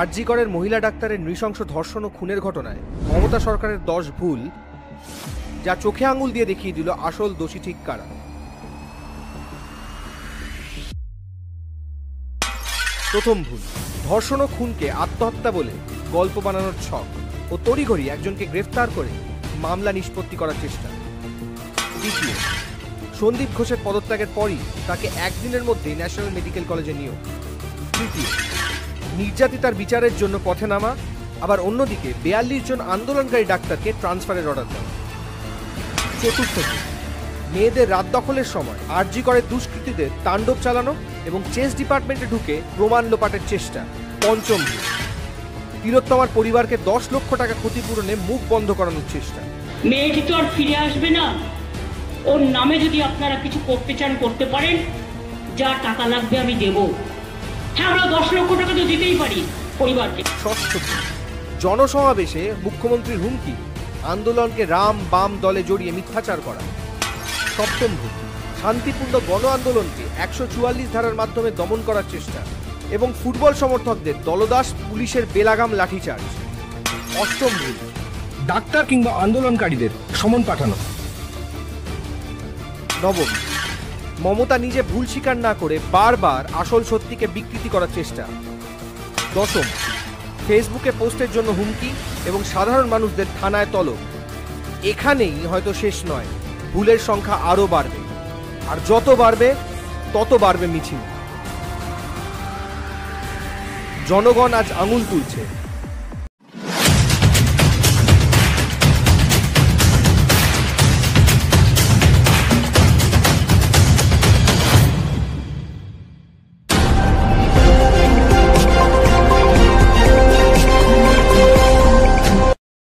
আরজি করের মহিলা ডাক্তারের নৃশংস ধর্ষণ ও খুনের ঘটনায় মমতা সরকারের 10 ভুল, যা চোখে আঙুল দিয়ে দেখিয়ে দিল আসল দোষী ঠিক কারা। প্রথম ভুল, ধর্ষণ ও খুনকে আত্মহত্যা বলে গল্প বানানোর ছক ও তড়িঘড়ি একজনকে গ্রেফতার করে মামলা নিষ্পত্তি করার চেষ্টা। দ্বিতীয়, সন্দীপ ঘোষের পদত্যাগের পরই তাকে একদিনের মধ্যেই ন্যাশনাল মেডিকেল কলেজে নিয়োগ। তৃতীয়, নির্যাতিতার বিচারের জন্য পথে নামা, আবার অন্যদিকে 42 জন আন্দোলনকারী ডাক্তারকে ট্রান্সফারের অর্ডার দেওয়া। চতুর্থ, মেয়েদের রাত দখলের সময় আরজি করে দুষ্কৃতীদের তাণ্ডব চালানো এবং চেস ডিপার্টমেন্টে ঢুকে প্রমাণ লোপাটের চেষ্টা। পঞ্চম, তিলোত্তমার পরিবারকে 10 লক্ষ টাকা ক্ষতিপূরণে মুখ বন্ধ করানোর চেষ্টা। মেয়েটি তো আর ফিরে আসবে না, ওর নামে যদি আপনারা কিছু করতে চান করতে পারেন, যা টাকা লাগবে আমি দেব। হ্যাঁ, আমরা 10 লক্ষ টাকা তো দিতেই পারি পরিবারকে। ষষ্ঠ, জনসমাবেশে মুখ্যমন্ত্রীর হুমকি, আন্দোলনকে রাম বাম দলে জড়িয়ে মিথ্যাচার করা। সপ্তম, শান্তিপূর্ণ গণ আন্দোলনকে 144 ধারার মাধ্যমে দমন করার চেষ্টা এবং ফুটবল সমর্থকদের দলদাস পুলিশের বেলাগাম লাঠিচার্জ। অষ্টম, ডাক্তার কিংবা আন্দোলনকারীদের সমন পাঠানো। নবম, মমতা নিজে ভুল স্বীকার না করে বারবার আসল সত্যিকে বিকৃতি করার চেষ্টা। দশম, ফেসবুকে পোস্টের জন্য হুমকি এবং সাধারণ মানুষদের থানায় তলব। এখানেই হয়তো শেষ নয়, ভুলের সংখ্যা আরও বাড়বে, আর যত বাড়বে তত বাড়বে মিছিল। জনগণ আজ আঙুল তুলছে।